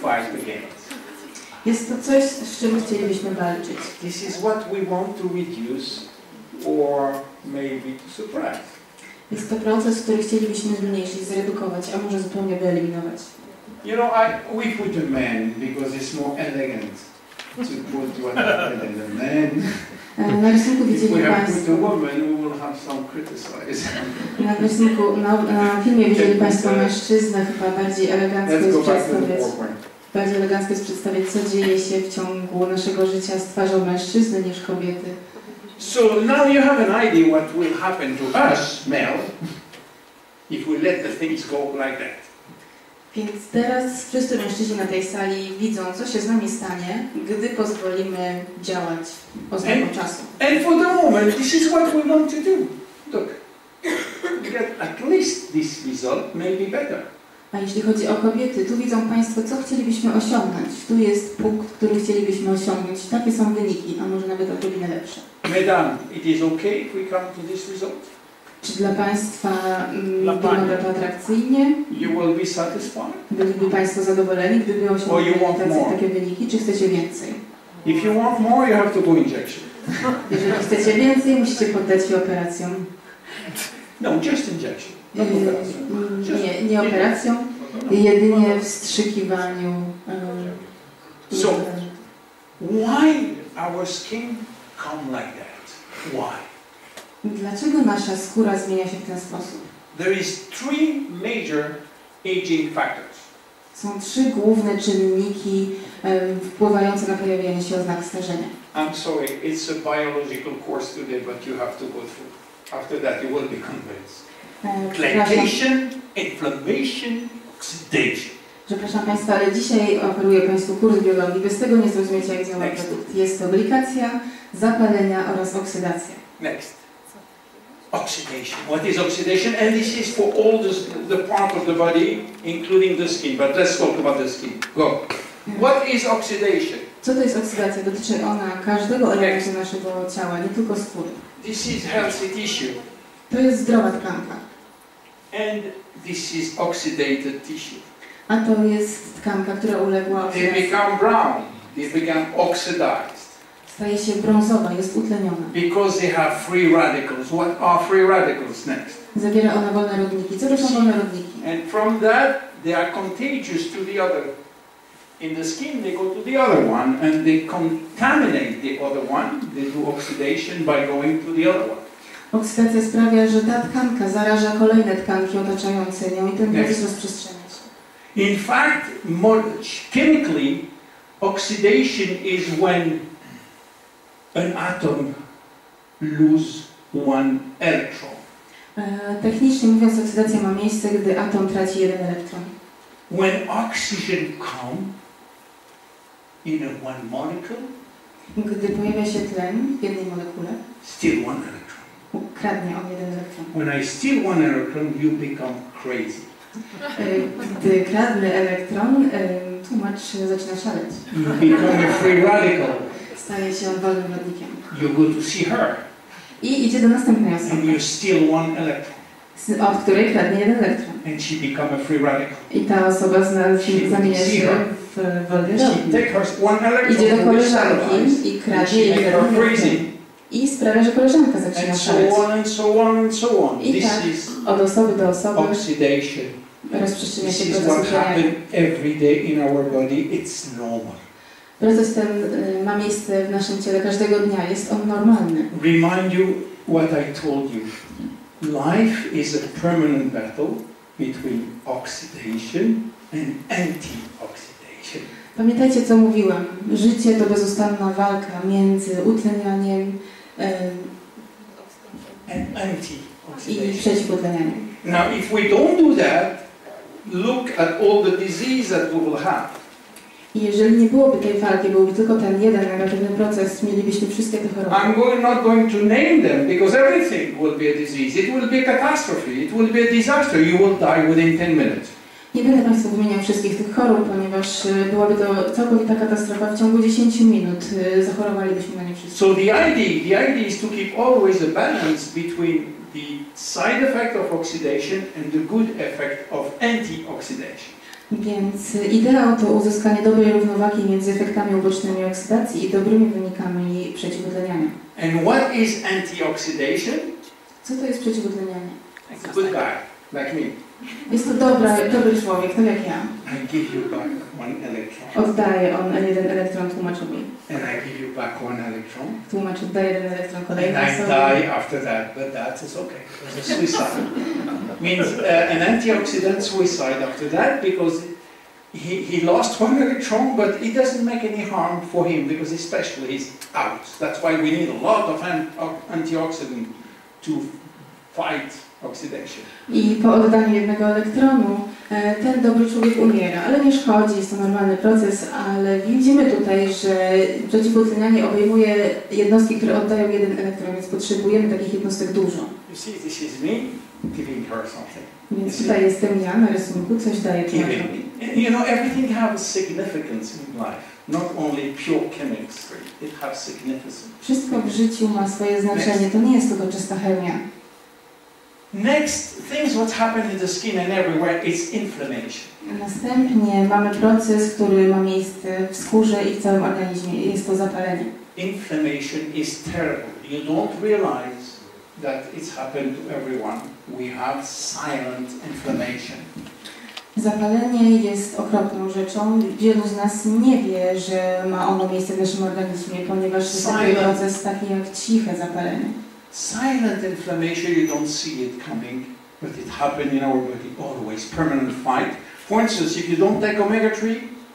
fight against. Jest to coś, z czym chcielibyśmy walczyć. This is what we want to reduce or maybe to suppress. Jest to proces, który chcielibyśmy zmniejszyć, zredukować, a może zupełnie wyeliminować. You know, we put a man because it's more elegant to put one than a man. Na rysunku If widzieli we have Państwo. put a woman, we will have some criticize. Na rysunku, na filmie widzieli Państwo mężczyznę, chyba bardziej elegancko jest przedstawiać. Bardziej elegancko jest przedstawiać, co dzieje się w ciągu naszego życia z twarzą mężczyzny niż kobiety. So now you have an idea what will happen to us, male, if we let the things go like that. Więc teraz wszyscy mężczyźni na tej sali widzą, co się z nami stanie, gdy pozwolimy działać oznaką czasu. And for the moment, this is what we want to do. Look, you get at least this result, maybe better. A jeśli chodzi o kobiety, tu widzą Państwo, co chcielibyśmy osiągnąć. Tu jest punkt, który chcielibyśmy osiągnąć. Takie są wyniki, a może nawet odrobinę lepsze. Mesdames, it is okay if we come to this result? Czy dla Państwa wygląda to atrakcyjnie? You will be satisfied? Byliby Państwo zadowoleni, gdyby osiągnęli takie wyniki, czy chcecie więcej? If you want more, you have to go injection. Jeżeli chcecie więcej, musicie poddać się operacjom. No, just injection. Nie operacją, jedynie wstrzykiwaniu. So, why our skin come like that? Why? Dlaczego nasza skóra zmienia się w ten sposób? There is three major aging factors. Są trzy główne czynniki wpływające na pojawianie się oznak starzenia. I'm sorry, it's a biological course today, but you have to go through. After that, you will be convinced. Glycation, inflammation, oxidation. Przepraszam Państwa, ale dzisiaj oferuję Państwu kurs biologii. Bez tego nie zrozumiecie, jak działa produkt. Jest to glikacja, zapalenia oraz oksydacja. Next. Oxidation. What is oxidation? And this is for all the part of the body, including the skin. But let's talk about the skin. Go. What is oxidation? Co to jest oksydacja? Dotyczy ona każdego elementu naszego ciała, nie tylko skóry. This is healthy tissue. To jest zdrowa tkanka. And this is oxidated tissue. A to jest tkanka, która uległa They oksydacji. become brown. They become oxidized. Staje się brązowa, jest utleniona. Because they have free radicals. What are free radicals next? Zawiera ona wolne rodniki. Co to są wolne rodniki? And from that, they are contagious to the other. In the skin, they go to the other one, and they contaminate the other one. They do oxidation by going to the other one. Oksydacja sprawia, że ta tkanka zaraża kolejne tkanki otaczające nią i ten proces rozprzestrzenia się. In fact, chemically, oxidation is when an atom loses one electron. Technicznie mówiąc, oksydacja ma miejsce, gdy atom traci jeden elektron. When oxygen comes in one molecule, gdy pojawia się tlen w jednej molekule, still one electron. Kradnie on jeden elektron. When I steal one electron, you become crazy. Gdy kradnę elektron, tłumacz zaczyna szaleć. You become a free radical. Staje się on wolnym rodnikiem. You go to see her. I idzie do następnej osoby. And you steal one electron. Od której kradnie jeden elektron. And she become a free radical. I ta osoba zamienia się w wolny rodnik. Idzie do koleżanki i kradnie jeden elektron. I sprawia, że koleżanka zaczyna szaleć. I tak, od osoby do osoby rozprzestrzenia się proces utleniania. Proces ten ma miejsce w naszym ciele każdego dnia. Jest on normalny. Remind you what I told you. Life is a permanent battle between oxidation and anti-oxidation. Pamiętajcie, co mówiłem. Życie to bezustanna walka między utlenianiem i przeciwutlenianiem. Now, if we don't do that, look at all the disease that we will have. I jeżeli nie byłoby tej walki, byłby tylko ten jeden negatywny proces, mielibyśmy wszystkie te choroby. I'm not going to name them because everything will be a disease. It will be a catastrophe. It will be a disaster. You will die within 10 minutes. Nie będę Państwu wymieniał wszystkich tych chorób, ponieważ byłaby to całkowita katastrofa. W ciągu 10 minut zachorowalibyśmy na nie wszyscy. So the idea is to keep always a balance between the side effect of oxidation and the good effect of anti-oxidation. Więc ideał to uzyskanie dobrej równowagi między efektami ubocznymi oksydacji i dobrymi wynikami przeciwutleniania. And what is antioxidation? Co to jest przeciwutlenianie? It's a good guy, like me. Jest to dobry człowiek, tak jak ja. I give you back one electron. Oddaje on jeden elektron tłumaczowi. And I give you back one electron. Tłumacz oddaje jeden elektron kolejny And I die after that, but that is okay. It's a suicide. Means an antioxidant suicide after that because he lost one electron, but it doesn't make any harm for him because his special is out. That's why we need a lot of antioxidant to fight oxidation. I po oddaniu jednego elektronu ten dobry człowiek umiera, ale nie szkodzi, jest to normalny proces, ale widzimy tutaj, że przeciwutlenianie obejmuje jednostki, które oddają jeden elektron, więc potrzebujemy takich jednostek dużo. You see, this is me giving her something. Więc tutaj jestem ja na rysunku, coś daję tłumaczowi. You know, everything has significance in life, not only pure chemistry. It has significance. Wszystko w życiu ma swoje znaczenie, to nie jest tylko czysta chemia. Next things what happen in the skin and everywhere is inflammation. Następnie mamy proces, który ma miejsce w skórze i w całym organizmie. Jest to zapalenie. Inflammation is terrible. You don't realize that it's happened to everyone. We have silent inflammation. Zapalenie jest okropną rzeczą. Wielu z nas nie wie, że ma ono miejsce w naszym organizmie, ponieważ jest taki proces taki jak ciche zapalenie. Silent inflammation, you don't see it coming, but it happens in our body always, permanent fight. For instance, if you don't take omega-3,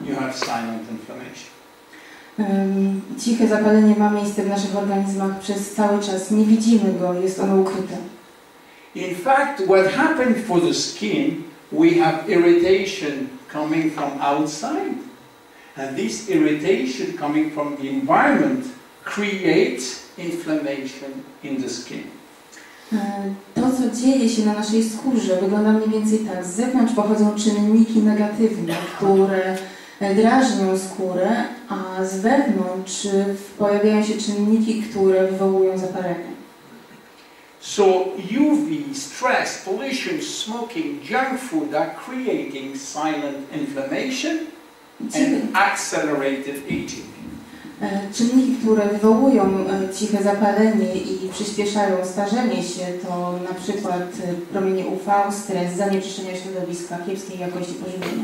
you have silent inflammation. Ciche zapalenie ma miejsce w naszych organizmach przez cały czas. Nie widzimy go, jest ono ukryte. In fact, what happened for the skin, we have irritation coming from outside. And this irritation coming from the environment creates inflammation in the skin. To, co dzieje się na naszej skórze, wygląda mniej więcej tak. Z zewnątrz pochodzą czynniki negatywne, które drażnią skórę, a z wewnątrz pojawiają się czynniki, które wywołują zapalenie. So UV, stress, pollution, smoking, junk food are creating silent inflammation and accelerated aging. Czynniki, które wywołują ciche zapalenie i przyspieszają starzenie się, to na przykład promienie UV, stres, zanieczyszczenia środowiska, kiepskiej jakości pożywienia.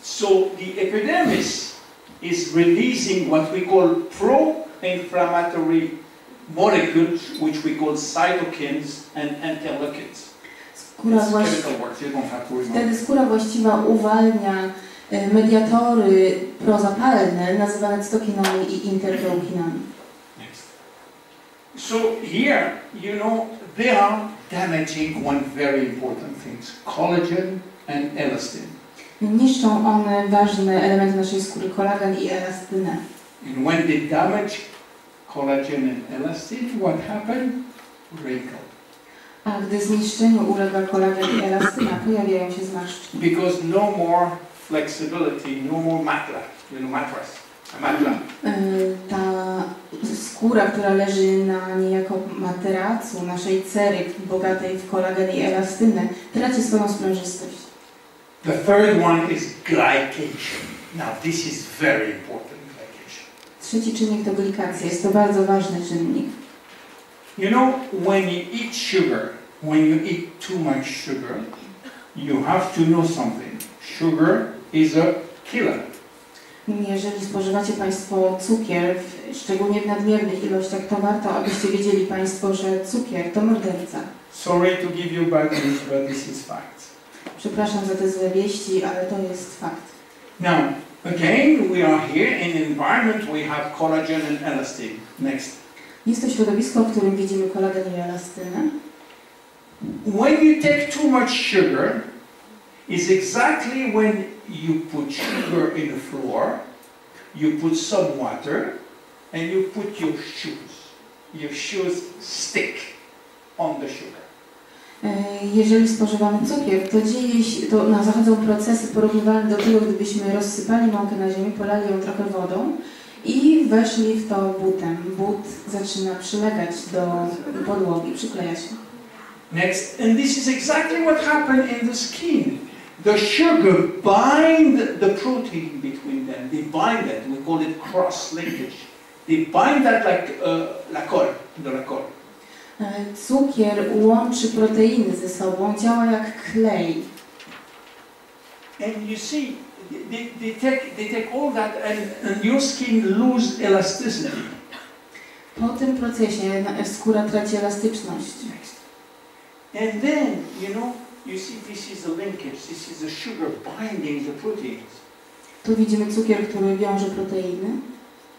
So the epidermis is releasing what we call pro-inflammatory molecules, which we call cytokines and interleukins. Wtedy skóra właściwa uwalnia mediatory prozapalne nazywane cytokinami i interleukinami. So here, you know, they are damaging one very important thing, collagen and elastin. Niszczą one ważne elementy naszej skóry, kolagen i elastynę. And when they damage collagen and elastin, what happened? Wrinkle. A gdy zniszczeniu ulega kolagen i elastyna, pojawiają się zmarszczki. Because no more flexibility, no more matla, you know, mattress, matla. Ta skóra, która leży na niejako materacu naszej cery bogatej w kolagen i elastynę, traci swoją sprężystość. The third one is glycation. Now this is very important, glycation. Trzeci czynnik to glikacja. Jest to bardzo ważny czynnik. You know, when you eat sugar, when you eat too much sugar, you have to know something. Sugar is a killer. Jeżeli spożywacie Państwo cukier, szczególnie w nadmiernych ilościach, to warto, abyście wiedzieli Państwo, że cukier to morderca. Sorry to give you bad news, but this is fact. Przepraszam za te złe wieści, ale to jest fakt. Now, again, we are here in environment, we have collagen and elastin. Next. Jest to środowisko, w którym widzimy kolagen i elastynę. When you take too much sugar, is exactly when you put sugar in the floor, you put some water, and you put your shoes. Your shoes stick on the sugar. Jeżeli spożywamy cukier, to dzieje się, to zachodzą procesy porównywalne do tego, gdybyśmy rozsypali mąkę na ziemi, polali ją trochę wodą i weszli w to butem. But zaczyna przylegać do podłogi, przykleja się. Next, and this is exactly what happened in the skin. the sugar bind the protein between them. They bind it. We call it cross-linkage. They bind that like la colle, de la colle. Cukier łączy proteiny ze sobą, działa jak klej. And you see, they take all that and your skin lose elasticity. Po tym procesie skóra traci elastyczność. And then, you see this is the linkage, this is the sugar binding the proteins. Tu widzimy cukier, który wiąże proteiny.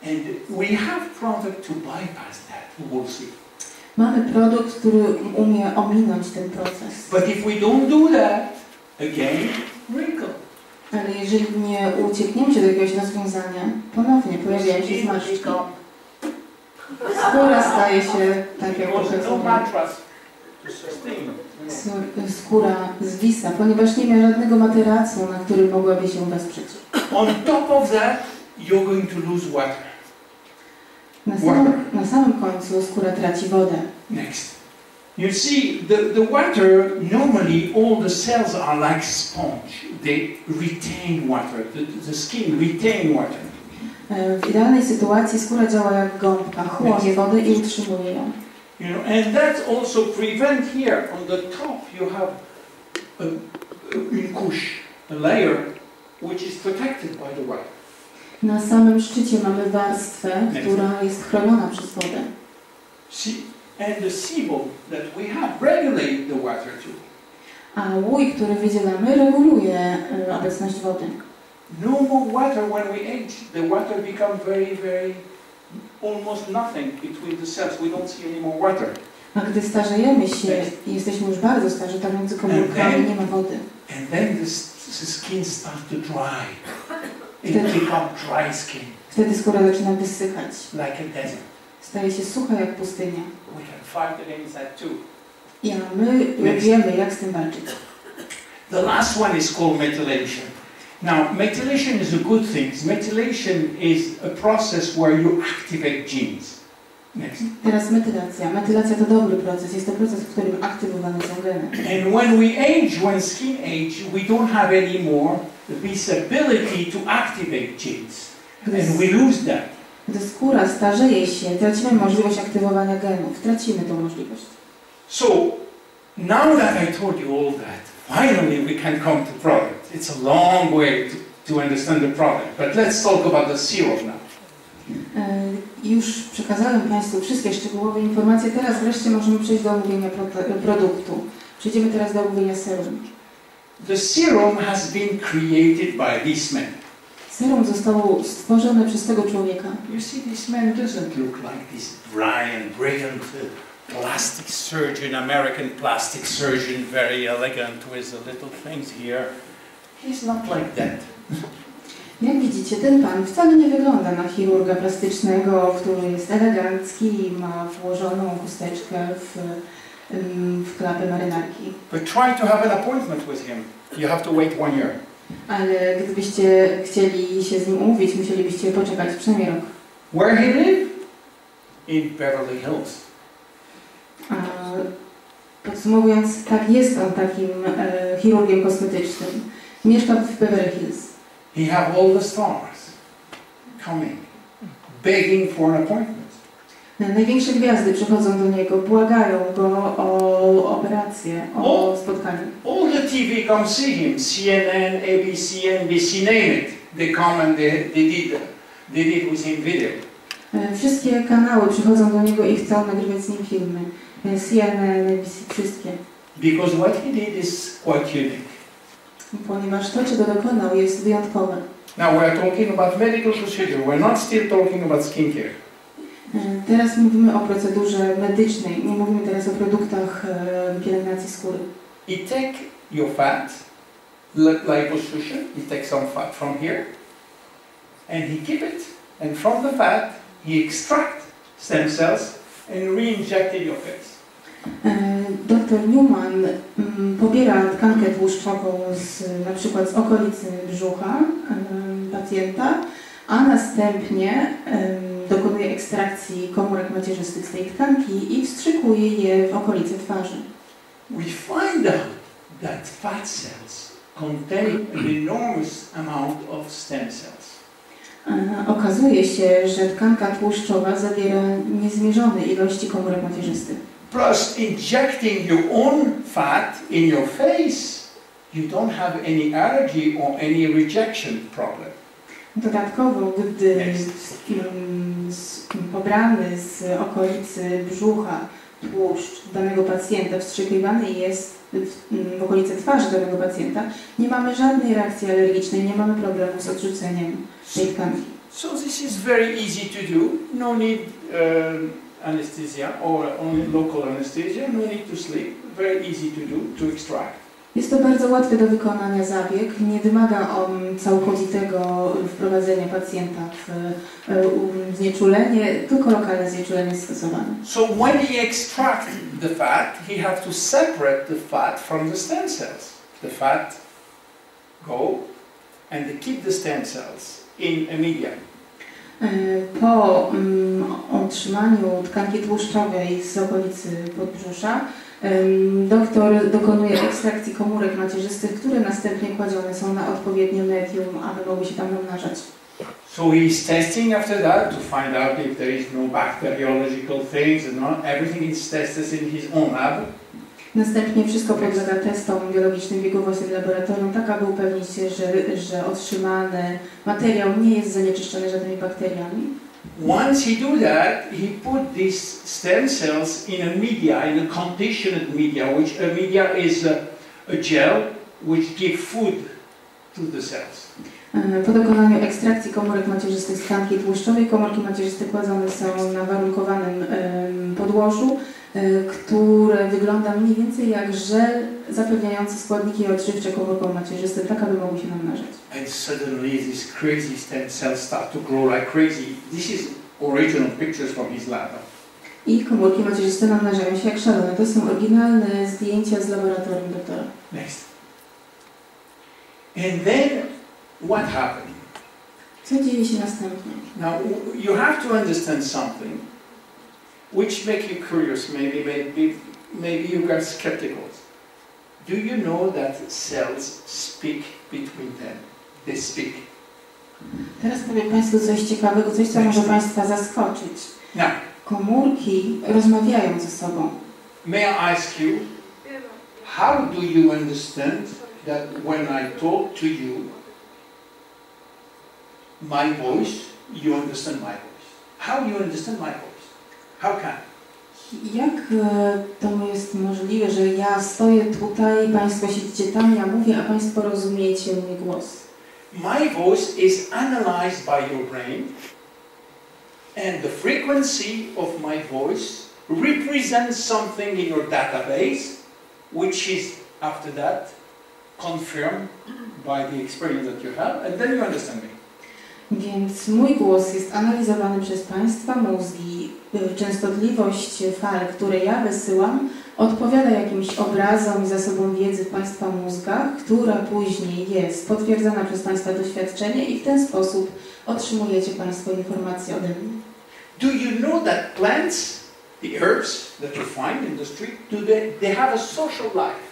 And we have product to bypass that, we'll see. Mamy produkt, który umie ominąć ten proces. But if we don't do that, again, wrinkle. Ale jeżeli nie uciekniemy się do jakiegoś rozwiązania, ponownie pojawiają się zmarszczki. Skóra staje się tak jak skóra zwisa, ponieważ nie ma żadnego materacu, na którym mogłaby się wesprzeć. On top of that, you're going to lose water. Na samym końcu skóra traci wodę. Next. You see, the water, normally all the cells are like sponge. They retain water. The skin retain water. W idealnej sytuacji skóra działa jak gąbka, chłonie wodę i utrzymuje ją. And that also prevent here on the top you have une couche, a layer which is protected by the water. Na samym szczycie mamy warstwę, która jest chroniona przez wodę. And the sebum that we have regulate the water too. A łój, który wydzielamy, reguluje obecność wody. No more water when we age. The water becomes very, very almost nothing between the cells. We don't see any more water. A gdy starzejemy się i jesteśmy już bardzo starzy, tam między komórkami nie ma wody. And then the skin starts to dry. It becomes dry skin. Wtedy skóra zaczyna wysychać. Like a desert. Staje się sucha jak pustynia. We can fight against that too. I my wiemy, jak z tym walczyć. The last one is called methylation. Now, methylation is a good thing. Methylation is a process where you activate genes. Next. Teraz metylacja. Metylacja to dobry proces. Jest to proces, w którym aktywowane są geny. And when we age, when skin age, we don't have any more this ability to activate genes. And we lose that. Gdy skóra starzeje się, tracimy możliwość aktywowania genów. Tracimy tę możliwość. So, now that I told you all that, finally we can come to product. It's a long way to understand the product, but let's talk about the serum now. Już przekazałem Państwu wszystkie szczegółowe informacje, teraz wreszcie możemy przejść do omówienia produktu. Przejdziemy teraz do omówienia serum. The serum has been created by these men. Serum zostało stworzone przez tego człowieka. You see, this man doesn't look like this dry and brilliant plastic surgeon, American plastic surgeon, very elegant with the little things here. He's not like that. Jak widzicie, ten pan wcale nie wygląda na chirurga plastycznego, który jest elegancki i ma włożoną chusteczkę w klapę marynarki. But try to have an appointment with him. You have to wait 1 year. Ale gdybyście chcieli się z nim umówić, musielibyście poczekać przynajmniej rok. Where he live? In Beverly Hills. Podsumowując, tak, jest on takim chirurgiem kosmetycznym. Mieszka w Beverly Hills. He have all the stars coming, begging for an appointment. Największe gwiazdy przychodzą do niego, błagają go o operację, o spotkanie. All the TV come see him, CNN, ABC, NBC, name it. They come and they did with him video. Wszystkie kanały przychodzą do niego i chcą nagrywać z nim filmy. CNN, NBC, wszystkie. Because what he did is quite unique. Ponieważ to, czego dokonał, jest wyjątkowe. Now we are talking about medical procedure. We're not still talking about skincare. Teraz mówimy o procedurze medycznej. Nie mówimy teraz o produktach pielęgnacji skóry. He take your fat, liposuction. He take some fat from here, and he keep it. And from the fat, he extract stem cells and re-inject in your face. Dr Newman pobiera tkankę tłuszczową na przykład z okolicy brzucha pacjenta, a następnie dokonuje ekstrakcji komórek macierzystych z tej tkanki i wstrzykuje je w okolice twarzy. We find out that fat cells contain an enormous amount of stem cells. Okazuje się, że tkanka tłuszczowa zawiera niezmierzone ilości komórek macierzystych. Plus injecting your own fat in your face, you don't have any allergy or any rejection problem. Dodatkowo, gdy pobrany z okolicy brzucha tłuszcz danego pacjenta wstrzykiwany jest w okolicy twarzy danego pacjenta, nie mamy żadnej reakcji alergicznej, nie mamy problemu z odrzuceniem tej tkanki. So this is very easy to do. No need anesthesia or only local anesthesia. No need to sleep. Very easy to do, to extract. Jest to bardzo łatwy do wykonania zabieg. Nie wymaga on całkowitego wprowadzenia pacjenta w znieczulenie, tylko lokalne znieczulenie jest stosowane. So when he extracts the fat, he has to separate the fat from the stem cells. The fat go and they keep the stem cells in a medium. Po otrzymaniu tkanki tłuszczowej z okolicy podbrzusza doktor dokonuje ekstrakcji komórek macierzystych, które następnie kładzione są na odpowiednie medium, aby mogły się tam namnażać. So he's testing after that to find out if there is no bacteriological things and not everything is tested in his own lab. Następnie wszystko podlega testom biologicznym biegu własnym laboratorium, tak aby upewnić się, że otrzymany materiał nie jest zanieczyszczony żadnymi bakteriami. Once he do that, he put these stem cells in a media, in a conditioned media, which a media is a gel which give food to the cells. Po dokonaniu ekstrakcji komórek macierzystych z tkanki tłuszczowej, komórki macierzyste kładzone są na warunkowanym podłożu, które wygląda mniej więcej jak żel zapewniający składniki odżywcze komórkom macierzystym, tak aby mogły się namnażać. And suddenly these crazy stem cells start to grow like crazy. This is original pictures from his lab. I komórki macierzyste namnażają się jak szalone. To są oryginalne zdjęcia z laboratorium doktora. Next. And then what happened? Co dzieje się następnie? Now you have to understand something which make you curious, maybe you got skeptical. Do you know that cells speak between them? They speak. Teraz powiem Państwu coś ciekawego, coś co może Państwa zaskoczyć. Now, komórki rozmawiają ze sobą. May I ask you, how do you understand that when I talk to you, my voice, you understand my voice? How do you understand my voice? How can? Jak to jest możliwe, że ja stoję tutaj, Państwo siedzicie tam, ja mówię, a Państwo rozumiecie mój głos? My voice is analyzed by your brain, and the frequency of my voice represents something in your database, which is after that confirmed by the experience that you have, and then you understand me. Więc mój głos jest analizowany przez Państwa mózgi. Częstotliwość fal, które ja wysyłam, odpowiada jakimś obrazom i zasobom wiedzy w Państwa mózgach, która później jest potwierdzona przez Państwa doświadczenie i w ten sposób otrzymujecie Państwo informacje ode mnie. Do you know that plants, the herbs that you find in the street, they have a social life?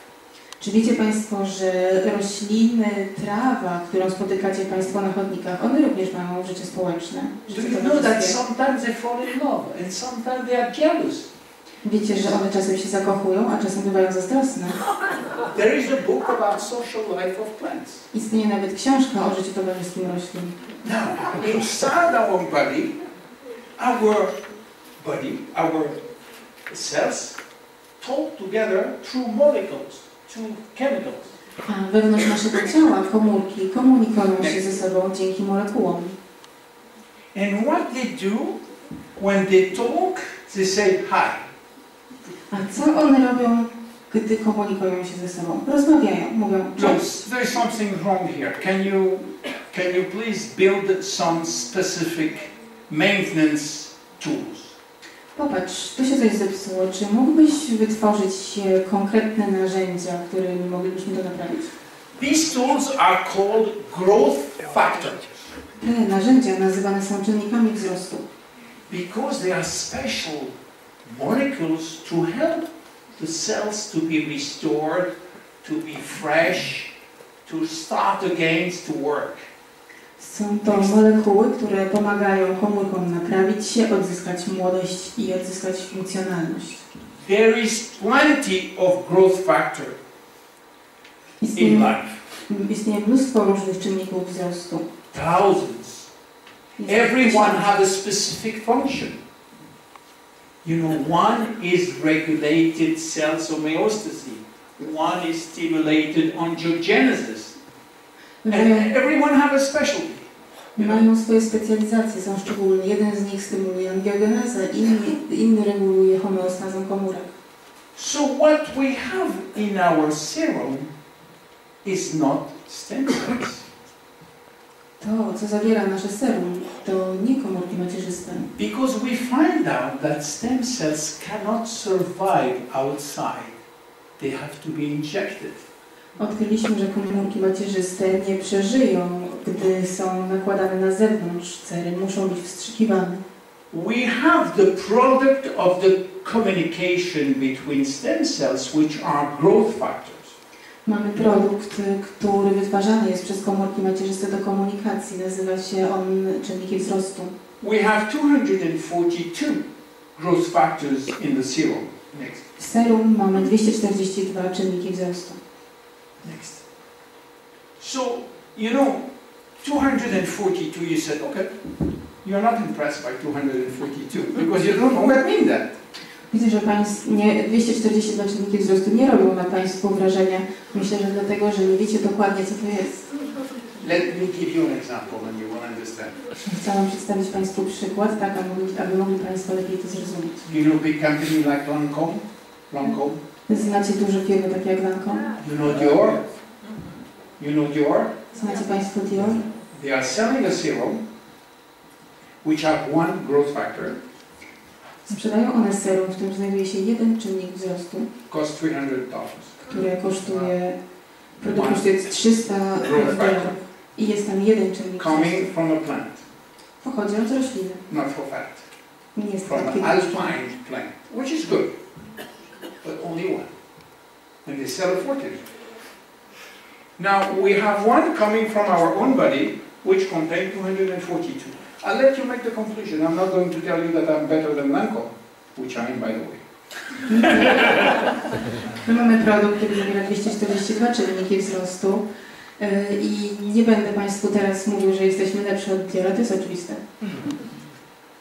Czy wiecie Państwo, że rośliny, trawa, którą spotykacie Państwo na chodnikach, one również mają życie społeczne? Do you know that sometimes they fall in love and sometimes they are jealous? Wiecie, że one czasem się zakochują, a czasem bywają zazdrosne. There is a book about social life of plants. Istnieje nawet książka o życiu towarzyskim roślin. Now, inside our cells talk together through molecules. Chemicals. A wewnątrz naszego ciała komórki komunikują się ze sobą dzięki molekułom. And what they do when they talk, they say hi. A co one robią, gdy komunikują się ze sobą? Rozmawiają, mówią cześć. There is something wrong here. Can you please build some specific maintenance tools? Popatrz, tu się coś zepsuło. Czy mógłbyś wytworzyć konkretne narzędzia, którymi moglibyśmy to naprawić? These tools are called growth factors. Te narzędzia nazywane są czynnikami wzrostu. Because they are special molecules to help the cells to be restored, to be fresh, to start again to work. Są to molekuły, które pomagają komórkom naprawić się, odzyskać młodość i odzyskać funkcjonalność. There is plenty of growth factor in life. Istnieje mnóstwo różnych czynników wzrostu. Thousands. Everyone has a specific function. You know, one is regulated cells homeostasis. One is stimulated angiogenesis. And everyone has a specialty. Mają swoje specjalizacje, są szczególne. Jeden z nich stymuluje angiogenezę, inny reguluje homeostazę komórek. So what we have in our serum is not stem cells. To, co zawiera nasze serum, to nie komórki macierzyste. Because we find out that stem cells cannot survive outside. They have to be injected. Odkryliśmy, że komórki macierzyste nie przeżyją, gdy są nakładane na zewnątrz cery, muszą być wstrzykiwane. We have the product of the communication between stem cells, which are growth factors. Mamy produkt, który wytwarzany jest przez komórki macierzyste do komunikacji. Nazywa się on czynnikiem wzrostu. We have 242 growth factors in the serum. Next. W serum mamy 242 czynniki wzrostu. Next. So, you know, 242, you said, okay, you're not impressed by 242 because you don't know what I mean that. Widzę, że 242 czynniki wzrostu nie robią na Państwu wrażenia. Myślę, że dlatego, że nie wiecie dokładnie, co to jest. Let me give you an example and you will understand. Chciałam przedstawić Państwu przykład, tak, aby mogli Państwo lepiej to zrozumieć. You know big company like Lancome? Lancome? Znacie duże firmy takie jak Lancome? You know Dior? You know Dior? Znacie Państwo Dior? They are selling a serum which have one growth factor. Sprzedają one serum, w którym znajduje się jeden czynnik wzrostu, cost $300. Które kosztuje, produkt kosztuje $300 i jest tam jeden czynnik coming from a plant. Pochodzi od rośliny. Not for fat. Nie jest from an alpine plant, which is good, but only one. And they sell a fortune. Now we have one coming from our own body, which contains 242. I'll let you make the conclusion. I'm not going to tell you that I'm better than Lancome, which I am, by the way. My mamy produkt, który zawiera 242 czynniki wzrostu i nie będę Państwu teraz mówił, że jesteśmy lepsi od Diora, to jest oczywiste.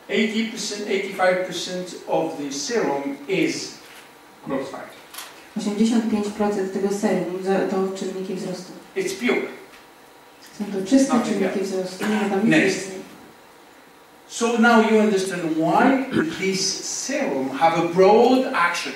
80%, 85% of the serum is growth factor. 85% tego serum to czynniki wzrostu. It's pure. Są to czyste czynniki wzrostu. Nie ma tam nic więcej. So now you understand why this serum have a broad action.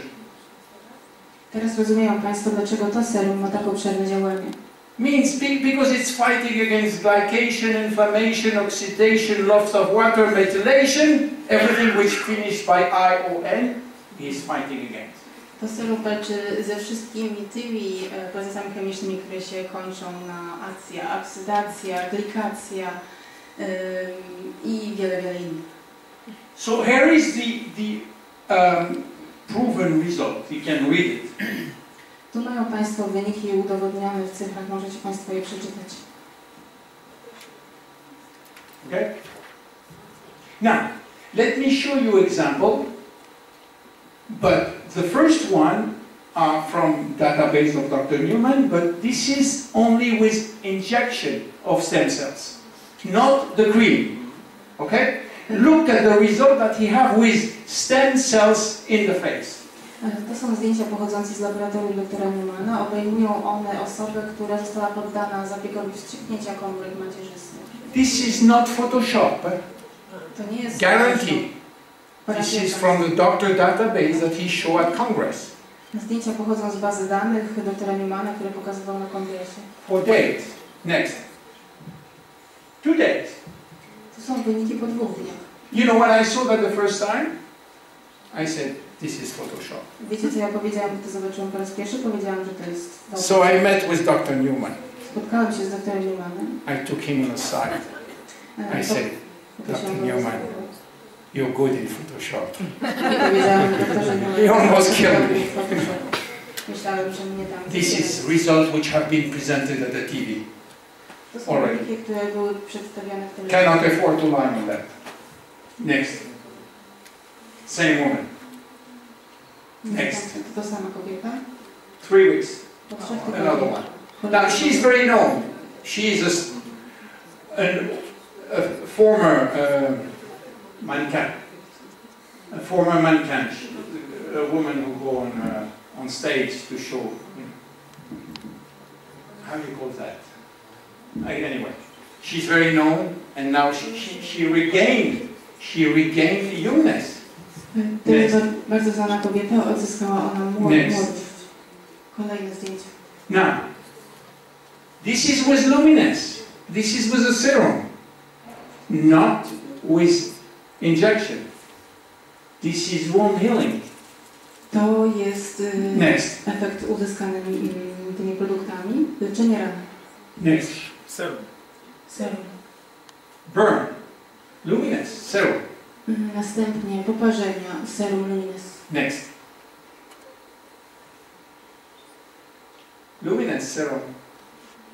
Teraz rozumieją Państwo, dlaczego to serum ma tak obszerne działanie. Means because it's fighting against glycation, inflammation, oxidation, loss of water, methylation, everything which finished by ION is fighting against. To serum walczy ze wszystkimi tymi procesami chemicznymi, które się kończą na oksydacja, glikacja i wiele innych. So here is the proven result. You can read it. Tu mają Państwo wyniki udowodnione w cyfrach, możecie Państwo je przeczytać. Okay? Now, let me show you example, but the first one from database of Dr. Newman, but this is only with injection of stem cells, not the cream. Okay? Look at the result that he have with stem cells in the face. To są zdjęcia pochodzące z laboratorium doktora Newmana. Obejmują one osobę, która została poddana zabiegowi wstrzyknięcia komórek macierzystych. This is not Photoshop. To nie jest guarantee. This is from the doctor database that he showed at Congress. Zdjęcia pochodzą z bazy danych doktora Newmana, które pokazywał na kongresie. 4 days. Next. 2 days. To są wyniki po 2 dniach. You know when I saw that the first time? I said, this is Photoshop. Wiecie, co ja powiedziałam, gdy to zobaczyłam po raz pierwszy? Powiedziałam, że to jest Photoshop. So I met with Dr. Newman. Spotkałem się z doktorem Newmanem. I took him on the side. I said, Dr. Newman, you're good in Photoshop. I powiedziałam doktorze Newman, he almost killed me. Myślałem, że mnie tam... This is results which have been presented at the TV. To są wyniki, które były przedstawiane w telewizji. Cannot afford to lie on that. Next. Same woman. Next. To sama kobieta. 3 weeks. Po 3 Another one. Now she's very known. She is a former mannequin. A former mannequin. A woman who go on stage to show. How do you call that? Anyway, she's very known, and now she regained youngness. To jest bardzo znana kobieta, odzyskała ona młodość. Kolejne zdjęcie. Now, this is with luminance. This is with a serum, not with injection. This is wound healing. To jest efekt uzyskany tymi produktami. Leczenie ran. Next. Serum. Burn. Luminance. Serum. Następnie poparzenia. Serum luminance. Next. Luminance serum.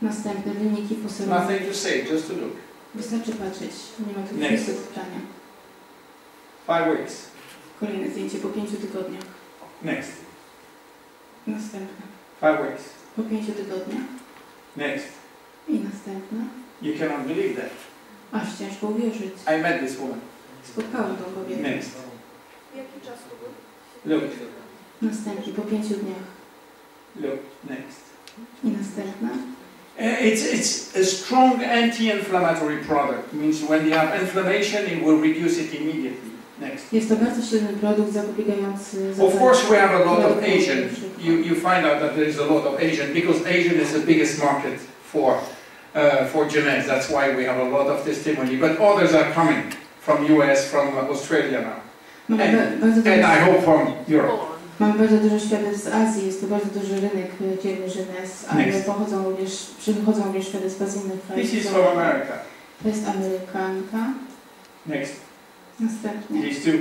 Następne wyniki po serum. Nothing to say, just to look. Wystarczy patrzeć. Nie ma tu nic do czytania. 5 weeks. Kolejne zdjęcie po 5 tygodniach. Next. Następne. 5 weeks. Po 5 tygodniach. Next. I następne. You cannot believe that. Aż ciężko uwierzyć. I met this woman. Spotkałem tą kobietę. Next. Jaki czas to był? Look. Następnie po 5 dniach. Look. Next. I następna. It's a strong anti-inflammatory product. Means when you have inflammation, it will reduce it immediately. Next. Jest to bardzo silny produkt zapobiegający. Of course, we have a lot of Asian. You find out that there is a lot of Asian because Asian is the biggest market for genetics. That's why we have a lot of testimony. But others are coming from US, from Australia now, and I hope from Europe. Mamy bardzo dużo świadectw z Azji, jest to bardzo duży rynek firmy Genes, ale przychodzą również świadectwa z innych krajów. This is from America. To jest Amerykanka. Next. Następnie. These two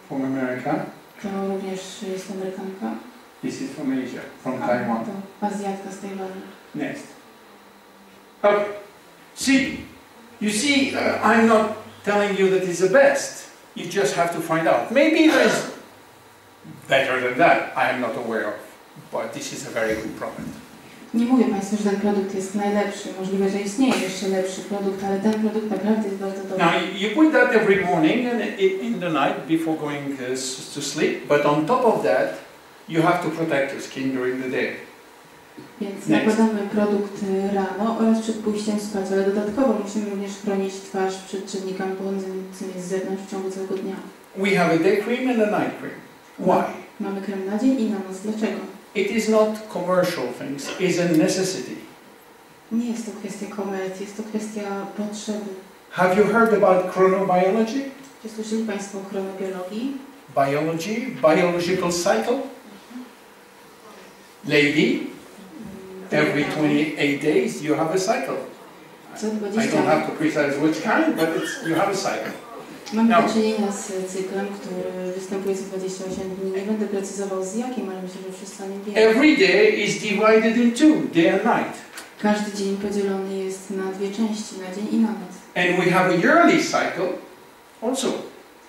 from America. To również jest Amerykanka. This is from Asia, from Taiwan. To Azjatka z Tajwanu. Next. Okay. You see, I'm not telling you that it's the best. You just have to find out. Maybe there's better than that, I am not aware of, but this is a very good product. Nie mówię Państwu, że ten produkt jest najlepszy. Możliwe, że istnieje jeszcze lepszy produkt, ale ten produkt naprawdę jest bardzo dobry. Now, you put that every morning and in the night before going to sleep, but on top of that, you have to protect your skin during the day. Więc nakładamy produkt rano oraz przed pójściem spać, ale dodatkowo musimy również chronić twarz przed czynnikami pochodzącymi z zewnątrz w ciągu całego dnia. We have a day cream and a night cream. Why? Mamy krem na dzień i na noc. Dlaczego? It is not commercial things, it is a necessity. Nie jest to kwestia komercji, jest to kwestia potrzeby. Have you heard about chronobiology? Czy słyszeli Państwo o chronobiologii? Biological cycle? Lady, every 28 days you have a cycle. I don't have to precise which kind, but you have a cycle. Mamy do czynienia z cyklem, który występuje co 28 dni. Nie będę precyzował z jakim, ale myślę, że wszyscy o nim wiedzą. Every day is divided in two, day and night. Każdy dzień podzielony jest na dwie części, na dzień i na noc. And we have a yearly cycle also.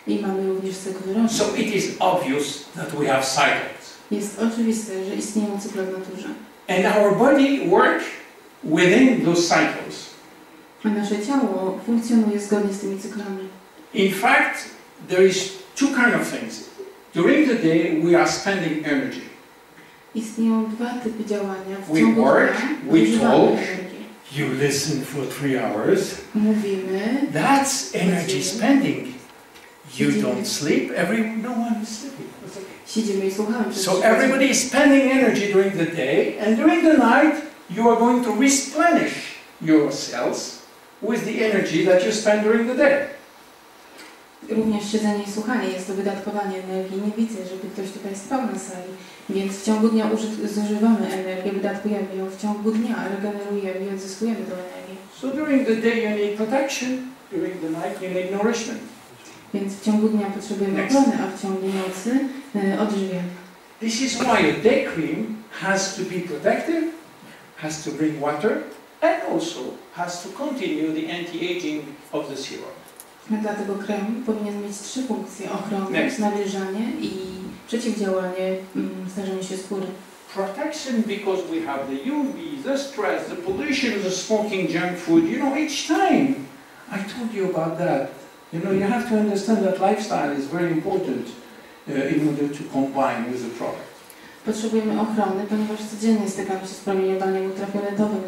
I mamy również cykl roczny. So it is obvious that we have cycles. Jest oczywiste, że istnieją cykle w naturze. And our body works within those cycles. A nasze ciało funkcjonuje zgodnie z tymi cyklami. In fact, there is two kinds of things. During the day, we are spending energy. Istnieją dwa typy działania. W we ciągu work, dnia we talk, energii. you listen for 3 hours. Mówimy. That's energy spending. You don't sleep, no one is sleeping. Siedzimy i słuchamy. So everybody is spending energy during the day, and during the night, you are going to replenish your cells with the energy that you spend during the day. Również siedzenie i słuchanie jest to wydatkowanie energii. Nie widzę, żeby ktoś tutaj spał na sali. Więc w ciągu dnia zużywamy energię, wydatkujemy ją w ciągu dnia, regenerujemy i odzyskujemy tę energię. So during the day you need protection, during the night you need nourishment. Więc w ciągu dnia potrzebujemy ochrony, a w ciągu nocy odżywiania. This is why a day cream has to be protective, has to bring water, and also has to continue the anti-aging of the serum. Dlatego krem powinien mieć 3 funkcje: ochronę, nawilżanie i przeciwdziałanie starzeniu się skóry. Protection because we have the UV, the stress, the pollution, the smoking junk food. You know, each time I told you about that. You know, you have to understand that lifestyle is very important in order to combine with the product. Potrzebujemy ochrony, ponieważ codziennie stykamy się z promieniowaniem ultrafioletowym,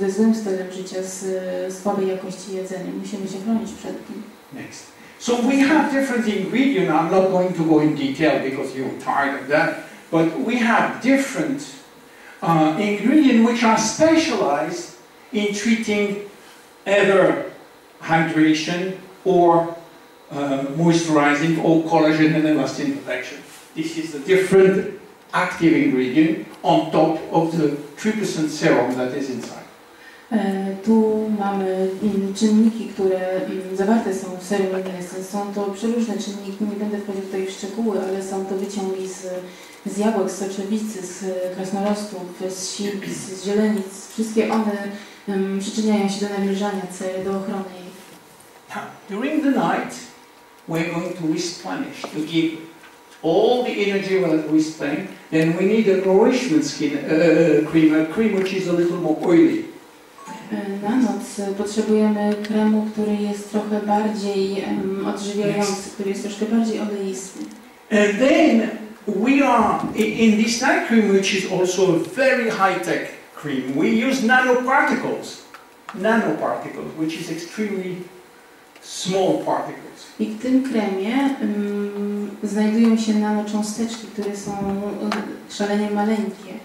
ze złym stylem życia, z słabej jakości jedzenia. Musimy się chronić przed tym. Next. So we have different ingredients. I'm not going to go in detail because you're tired of that. But we have different ingredients which are specialized in treating either hydration or moisturizing or collagen and elastin protection. This is the different active ingredient on top of the 3% serum that is inside. Tu mamy czynniki, które zawarte są w serum Luminescence. Są to przeróżne czynniki, nie będę wchodził tutaj w szczegóły, ale są to wyciągi z jabłek, z soczewicy, z krasnolostów, z sił, z zielenic. Wszystkie one przyczyniają się do nawilżania cery, do ochrony jej. During the night, we're going to replenish, to give all the energy that we spend. Then we need a nourishment cream which is a little more oily. Na noc potrzebujemy kremu, który jest trochę bardziej odżywiający, który jest troszkę bardziej oleisty. And then we are in this night cream, which is also a very high-tech cream. We use nanoparticles, which is extremely small particles. I w tym kremie znajdują się nanocząsteczki, które są szalenie maleńkie.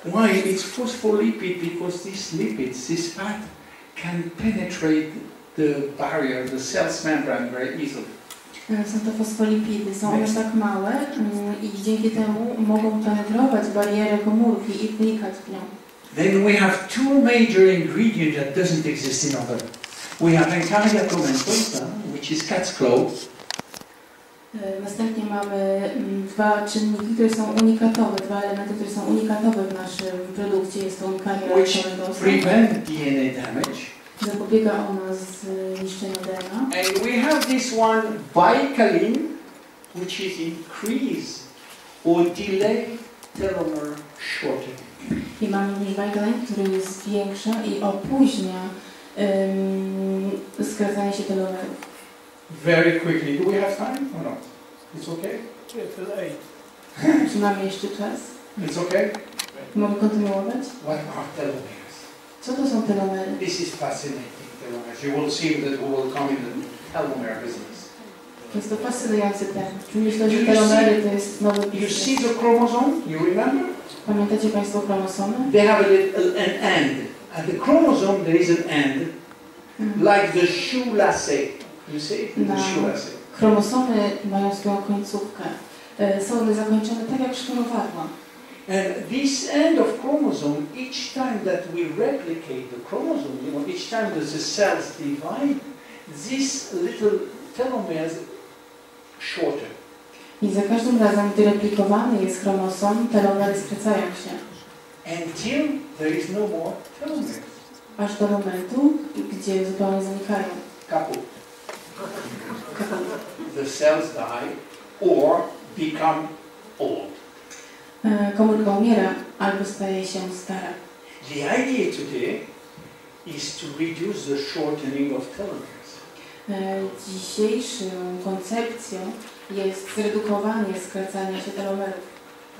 Why? It's phospholipid because these lipids, this fat, can penetrate the barrier, the cell's membrane very easily. Są to fosfolipidy, są one tak małe i dzięki temu mogą penetrować barierę komórki i wnikać w nią. Then we have two major ingredients that doesn't exist in other. We have Encaria tomentosa, which is cat's claw. Następnie mamy 2 czynniki, które są unikatowe, 2 elementy, które są unikatowe w naszym produkcie. Jest to Encaria tomentosa. Prevent DNA damage. Zapobiega ona zniszczeniu DNA. And we have this one, Bicalin, which is increase or delay telomere shortening. I mamy również Bicalin, który jest zwiększa i opóźnia skracanie się telomerów. Very quickly. Do we have time or not? It's okay? Yeah, till 8. Czy mamy jeszcze czas? It's okay? Mogę kontynuować? What are telomeres? Co to są telomery? This is fascinating, telomeres. You will see that we will come in the telomere business. To jest to fascynujący temat. Myślę, że telomery to jest nowy You biznes. see the chromosome? You remember? Pamiętacie Państwo chromosomy? They have an end. At the chromosome there is an end, like the shoe lacet. You see? The shoe lacet. Chromosomy mają swoją końcówkę. Są one zakończone tak jak sznurowadła. And this end of chromosome, each time that we replicate the chromosome, you know, each time that the cells divide, these little telomeres shorten. I za każdym razem, gdy replikowany jest chromosom, telomery skracają się. Until there is no more telomeres. Aż do momentu, gdzie zupełnie zanikają. Kaput. The cells die or become old. Komórka umiera albo staje się stara. The idea today is to reduce the shortening of telomeres. Dzisiejszą koncepcją jest zredukowanie skracania się telomerów.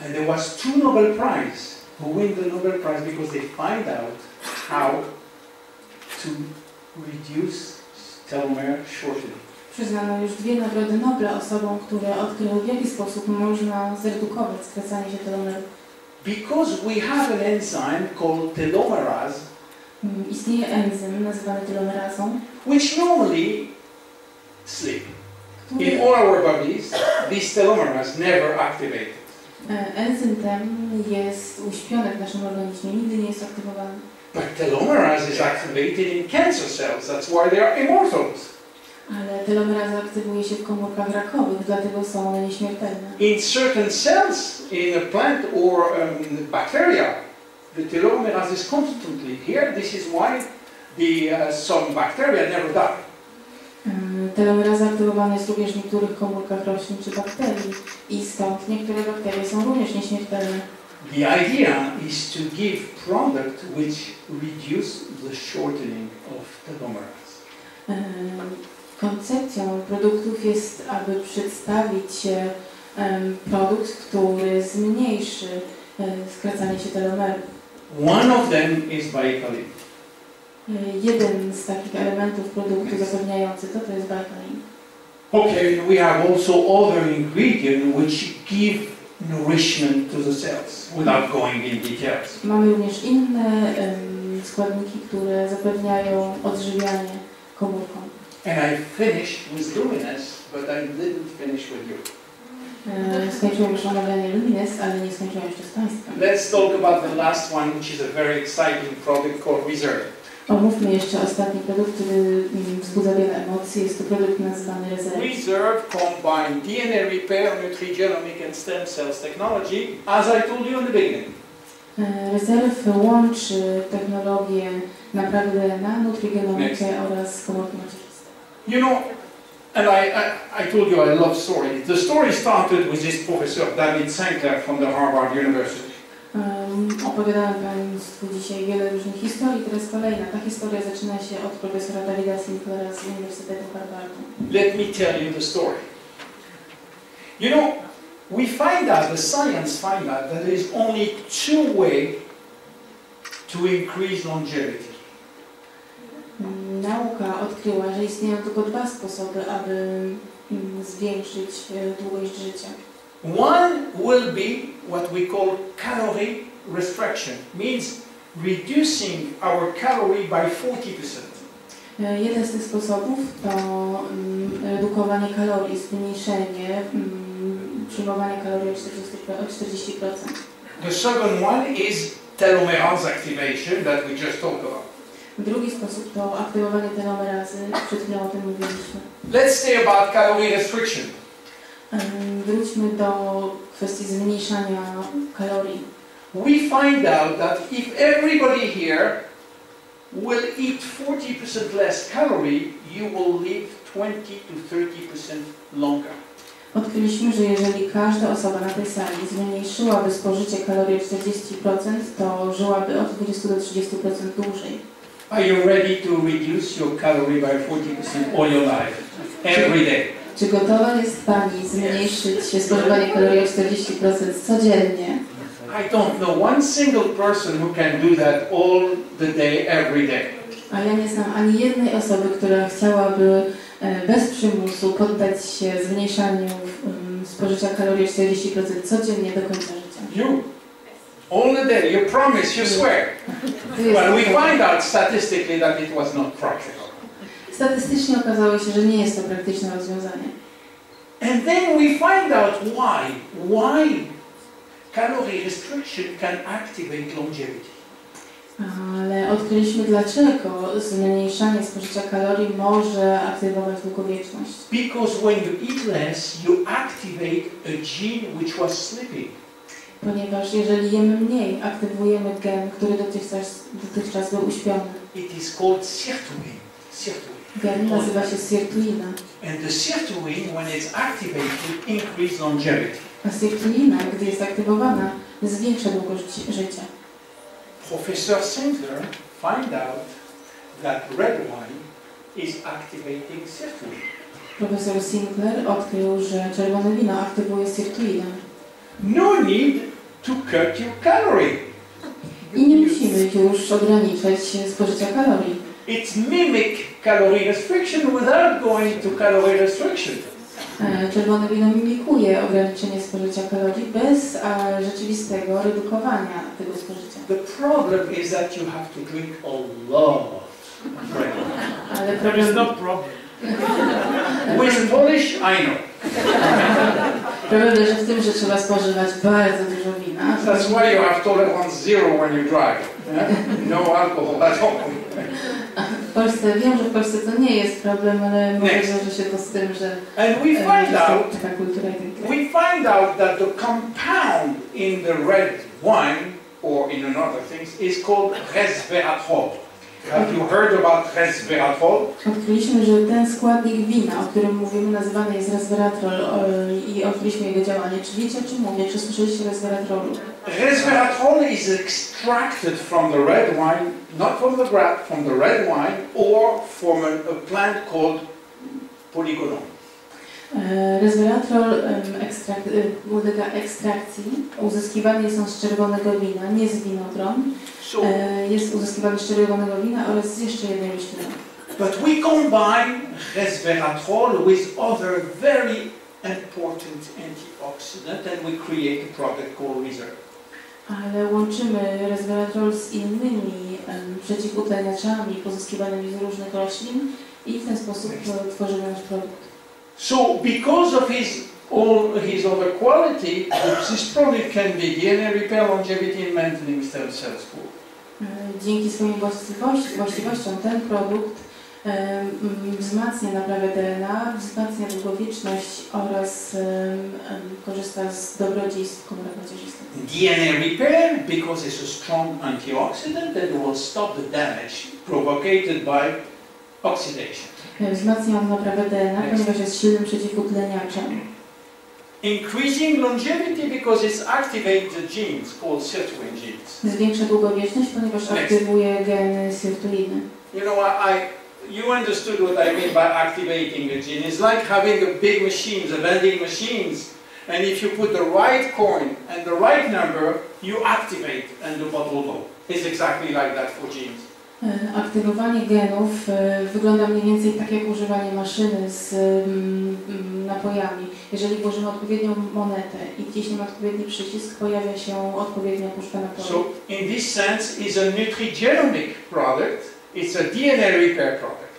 And there was 2 Nobel Prize who win the Nobel Prize because they find out how to reduce telomere shortening. Przyznano już 2 nagrody Nobla osobom, które odkryły, w jaki sposób można zredukować skracanie się telomerów. Because we have an enzyme called telomerase, Istnieje enzym nazywany telomerazą, which normally sleep. In all our bodies, this telomerase never activated. Enzym ten jest uśpiony w naszym organizmie, nigdy nie jest aktywowany. But telomerase is activated in cancer cells. That's why they are immortals. Ale telomeraza aktywuje się w komórkach rakowych, dlatego są one nieśmiertelne. In certain cells in a plant or bacteria, the telomerase is constantly here. This is why some bacteria never die. Telomeraza aktywowana jest również w niektórych komórkach roślin czy bakterii i stąd niektóre bakterie są również nieśmiertelne. The idea is to give product which reduce the shortening of telomerase. Koncepcją produktów jest, aby przedstawić produkt, który zmniejszy skracanie się telomerów. One of them is biotin. Jeden z takich elementów produktu zapewniający to jest biotin. Okay, we have also other ingredients which give nourishment to the cells without going in details. Mamy również inne składniki, które zapewniają odżywianie komórkom. And I finished with luminous, but I didn't finish with you. Skończyłem już omawianie lumines, ale nie skończyłem jeszcze z Państwem. Let's talk about the last one, which is a very exciting product called Reserve. Omówmy jeszcze ostatni produkt, który wzbudza wiele emocji. Jest to produkt nazwany Reserve. Reserve combine DNA repair, nutrigenomic and stem cells technology, as I told you in the beginning. Reserve łączy technologię naprawy DNA, nutrigenomikę oraz komórki macierzyste. You know, and I told you I love stories. The story started with this professor, David Sinclair from the Harvard University. Opowiadałem Państwu dzisiaj wiele różnych historii. Teraz kolejna. Ta historia zaczyna się od profesora Davida Sinclaira z Uniwersytetu Harvardu. Let me tell you the story. You know, we find out, the science find out, that there is only two ways to increase longevity. Nauka odkryła, że istnieją tylko dwa sposoby, aby zwiększyć długość życia. One will be what we call calorie restriction, means reducing our calorie by 40%. Jeden z tych sposobów to redukowanie kalorii, zmniejszenie przyjmowania kalorii o 40%. The second one is telomerase activation that we just talked about. Drugi sposób to aktywowanie telomerazy, przed chwilą o tym mówiliśmy. Let's say about calorie restriction. Wróćmy do kwestii zmniejszania kalorii. We find out that if everybody here will eat 40% less calorie, you will live 20 to 30% longer. Odkryliśmy, że jeżeli każda osoba na tej sali zmniejszyłaby spożycie kalorii o 40%, to żyłaby od 20 do 30% dłużej. Are you ready to reduce your calorie by 40% all your life, every day? Czy gotowa jest Pani zmniejszyć spożywanie kalorii o 40% codziennie? I don't know one single person who can do that all the day, every day. A ja nie znam ani jednej osoby, która chciałaby bez przymusu poddać się zmniejszaniu spożycia kalorii o 40% codziennie do końca życia. You. All the day, you promise, you swear. Well, we find out statistically that it was not practical. Statystycznie okazało się, że nie jest to praktyczne rozwiązanie. And then we find out why calorie restriction can activate longevity. Ale odkryliśmy, dlaczego zmniejszanie spożycia kalorii może aktywować długowieczność. Because when you eat less, you activate a gene which was sleeping. Ponieważ jeżeli jemy mniej, aktywujemy gen, który dotychczas był uśpiony. It is called sirtuin. Gen nazywa się sirtuina. And the sirtuin, when it's activated, increase longevity. A sirtuina, gdy jest aktywowana, zwiększa długość życia. Professor Sinclair find out that red wine is activating sirtuin. Profesor Sinclair odkrył, że czerwone wino aktywuje sirtuinę. No need to cut your calorie. I nie musimy już ograniczać spożycia kalorii. It's mimic calorie restriction without going to calorie restriction. Czerwone wino mimikuje ograniczenie spożycia kalorii bez rzeczywistego redukowania tego spożycia. The problem is that you have to drink a lot. Ale There is no problem. With Polish, I know. Problem leży w tym, że trzeba spożywać bardzo dużo wina. That's why you have tolerance zero when you drive. Yeah? No alcohol at all. Polsce, wiem, że w Polsce to nie jest problem, ale może wiąże się to z tym, że and taka kultura. We find out that the compound in the red wine or in another things is called resveratrol. Have you heard about resveratrol? Odkryliśmy, że ten składnik wina, o którym mówimy, nazywany jest resveratrol i odkryliśmy jego działanie. Czy wiecie, o czym mówię? Czy słyszeliście o resveratrolu? Resveratrol is extracted from the red wine, not from the grape, from the red wine or from a plant called polygonum. Resveratrol ulega ekstrakcji. Uzyskiwany jest on z czerwonego wina, nie z winogron. Jest uzyskiwany z czerwonego wina oraz z jeszcze jednej rośliny. But we combine resveratrol with other very important antioxidants and we create a product called reserve. Ale łączymy resveratrol z innymi przeciwutleniaczami pozyskiwanymi z różnych roślin i w ten sposób tworzymy nasz produkt. So, because of his other quality, this product can be DNA repair, longevity, and maintaining stem cells. Dzięki swoim właściwościom ten produkt wzmacnia naprawę DNA, wzmacnia długowieczność oraz korzysta z dobrodziejstw komórek macierzystych. DNA repair because it's a strong antioxidant that will stop the damage provocated by oxidation. Wzmacnia on naprawę DNA, ponieważ jest silnym przeciwutleniaczem. Increasing longevity because it's activated the genes called sirtuin genes. Zwiększa długowieczność, ponieważ aktywuje geny sirtuiny. You know, you understood what I mean by activating a gene. It's like having a big machines, a vending machines, and if you put the right coin and the right number, you activate and the bottle go. It's exactly like that for genes. Aktywowanie genów wygląda mniej więcej tak jak używanie maszyny z napojami. Jeżeli włożymy odpowiednią monetę i wciśniemy odpowiedni przycisk, pojawia się odpowiednia puszka napoju. So in this sense is a nutrigenomic product, it's a DNA repair product.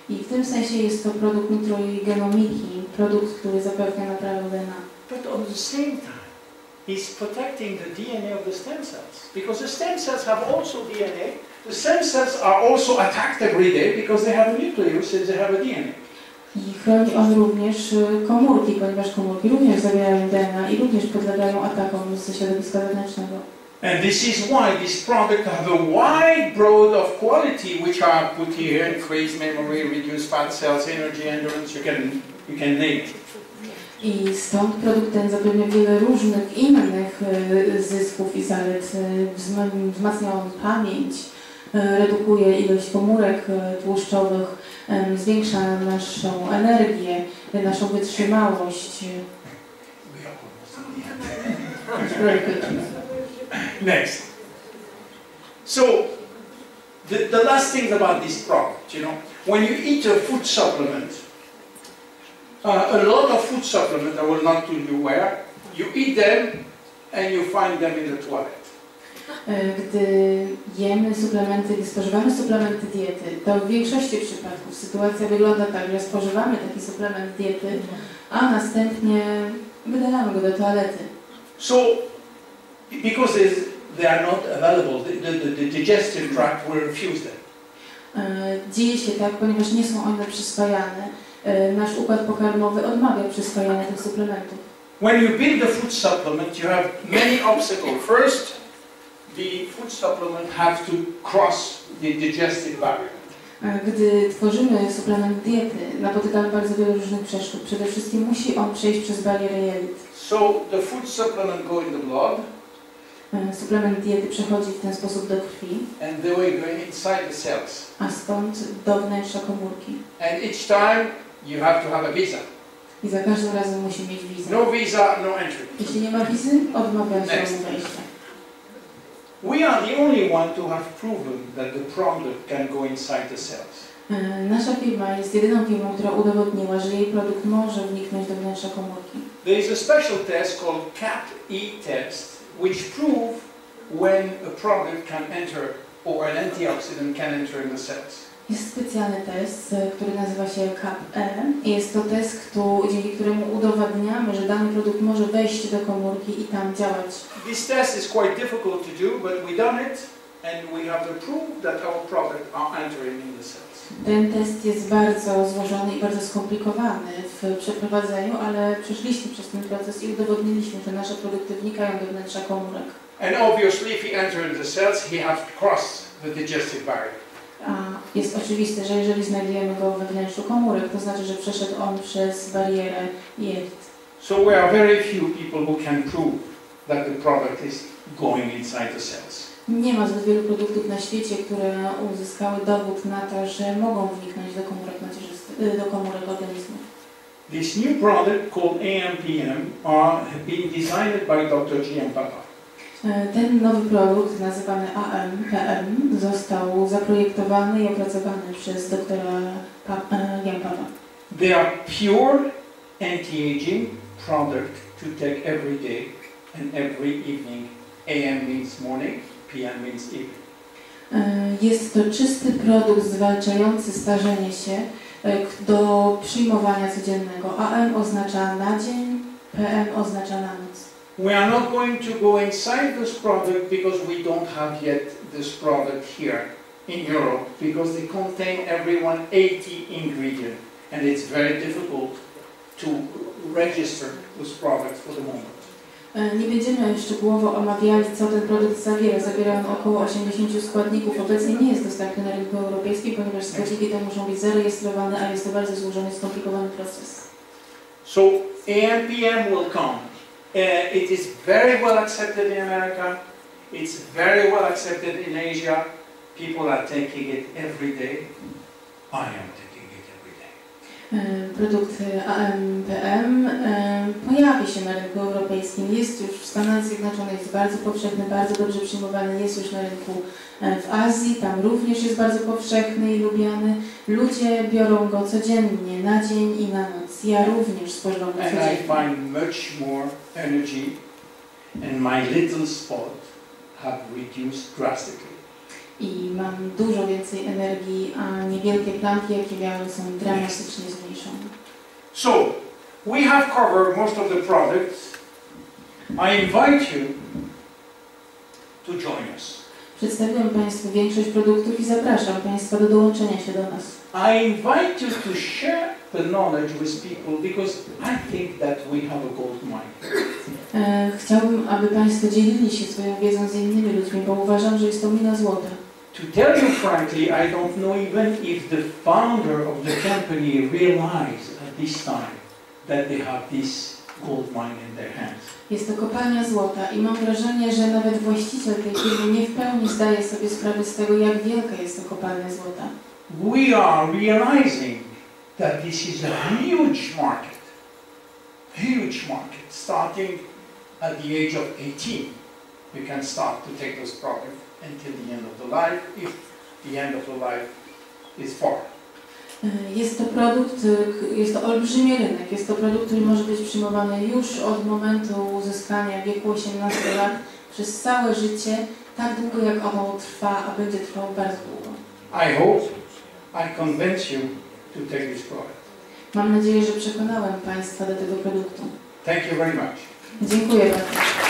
I w tym sensie jest to produkt nutrigenomiki, produkt, który zapewnia naprawę DNA. But at the same time, he's protecting the DNA of the stem cells because the stem cells have also DNA. The stem cells are also attacked every day because they have a nucleus and they have a DNA. I chroni on również komórki, ponieważ komórki również zawierają DNA i również podlegają atakom ze środowiska zewnętrznego. And this is why this product have a wide broad of quality which are put here: increase memory, reduce fat cells, energy, endurance. You can name it. I stąd produkt ten zapewnia wiele różnych innych zysków i zalet. Wzmacnia on pamięć, redukuje ilość komórek tłuszczowych, zwiększa naszą energię, naszą wytrzymałość. Next. So, the last thing about this product, you know, when you eat a food supplement, a lot of food supplements, I will not tell you where, you eat them and you find them in the toilet. Gdy jemy suplementy, gdy spożywamy suplementy diety, to w większości przypadków sytuacja wygląda tak, że spożywamy taki suplement diety, a następnie wydalamy go do toalety. So, because they are not available, the digestive tract will refuse them. Dzieje się tak, ponieważ nie są one przyswajane. Nasz układ pokarmowy odmawia przyswajania tych suplementów. When you build a food supplement, you have many obstacles. First, the food supplement have to cross the digestive barrier. Gdy tworzymy suplement diety, napotykamy bardzo wiele różnych przeszkód. Przede wszystkim musi on przejść przez barierę jelit. So the food supplement go in the blood. Suplement diety przechodzi w ten sposób do krwi. And they will go inside the cells. A stąd do wnętrza komórki. And each time you have to have a visa. I za każdym razem musi mieć wizę. No visa, no entry. Jeśli nie ma wizy, odmawia się wejścia. We are the only one to have proven that the product can go inside the cells. Nasza firma jest jedyną firmą, która udowodniła, że jej produkt może wniknąć do wnętrza komórki. There is a special test called CAP-E test, which prove when a product can enter or an antioxidant can enter in the cells. Jest specjalny test, który nazywa się CAP-E. Jest to test, dzięki któremu udowadniamy, że dany produkt może wejść do komórki i tam działać. This test is quite difficult to do, but we done it and we have to prove that our product are entering in the cells. Ten test jest bardzo złożony i bardzo skomplikowany w przeprowadzeniu, ale przeszliśmy przez ten proces i udowodniliśmy, że nasze produkty wnikają do wnętrza komórek. And obviously, if he enters the cells, he has to cross the digestive barrier. A jest oczywiste, że jeżeli znajdujemy go we wnętrzu komórek, to znaczy, że przeszedł on przez barierę jelit. So there are very few people who can prove that the product is going inside the cells. Nie ma zbyt wielu produktów na świecie, które uzyskały dowód na to, że mogą wniknąć do komórek macierzystych, do komórek organizmu. This new product called AMPM have been designed by Dr. G.M. Papa. Ten nowy produkt nazywany AMPM został zaprojektowany i opracowany przez doktora G.M. Papa. They are pure anti-aging product to take every day and every evening. AM means morning, PM means evening. Jest to czysty produkt zwalczający starzenie się do przyjmowania codziennego. AM oznacza na dzień, PM oznacza na noc. We are not going to go inside this product because we don't have yet this product here in Europe because they contain every 80 ingredients and it's very difficult to register this product for the moment. Nie będziemy szczegółowo omawiali, co ten produkt zawiera. Zawiera on około 80 składników. Obecnie nie jest dostępny na rynku europejskim, ponieważ składniki te muszą być zarejestrowane, a jest to bardzo złożony, skomplikowany proces. So AMPM will come. It is very well accepted in America. It's very well accepted in Asia. People are taking it every day. I am taking it every day. Produkt AMPM pojawi się na rynku europejskim. Jest już w Stanach Zjednoczonych, jest bardzo powszechny, bardzo dobrze przyjmowany. Jest już na rynku w Azji, tam również jest bardzo powszechny i lubiany. Ludzie biorą go codziennie, na dzień i na noc. Ja również spożywam go codziennie. And I find much more energy and my little spot have reduced drastically. I mam dużo więcej energii, a niewielkie plamki, jakie miałem, są dramatycznie zmniejszone. So, we have covered most of the products. I invite you to join us. Przedstawiłem Państwu większość produktów i zapraszam Państwa do dołączenia się do nas. I invite you to share the knowledge with people because I think that we have a gold mine. Chciałbym, aby Państwo dzielili się swoją wiedzą z innymi ludźmi, bo uważam, że jest to mina złota. To tell you frankly, I don't know even if the founder of the company realized at this time that they have this gold mine in their hands. Jest to kopalnia złota i mam wrażenie, że nawet właściciel tej firmy nie w pełni zdaje sobie sprawę z tego, jak wielka jest to kopalnia złota. We are realizing that this is a huge market, starting at the age of 18. You can start to take this product until the end of the life, if the end of the life is far. Jest to produkt, jest to olbrzymi rynek, jest to produkt, który może być przyjmowany już od momentu uzyskania wieku 18 lat przez całe życie, tak długo jak ono trwa, a będzie trwało bardzo długo. I hope I convince you to take this product. Mam nadzieję, że przekonałem Państwa do tego produktu. Thank you very much. Dziękuję bardzo.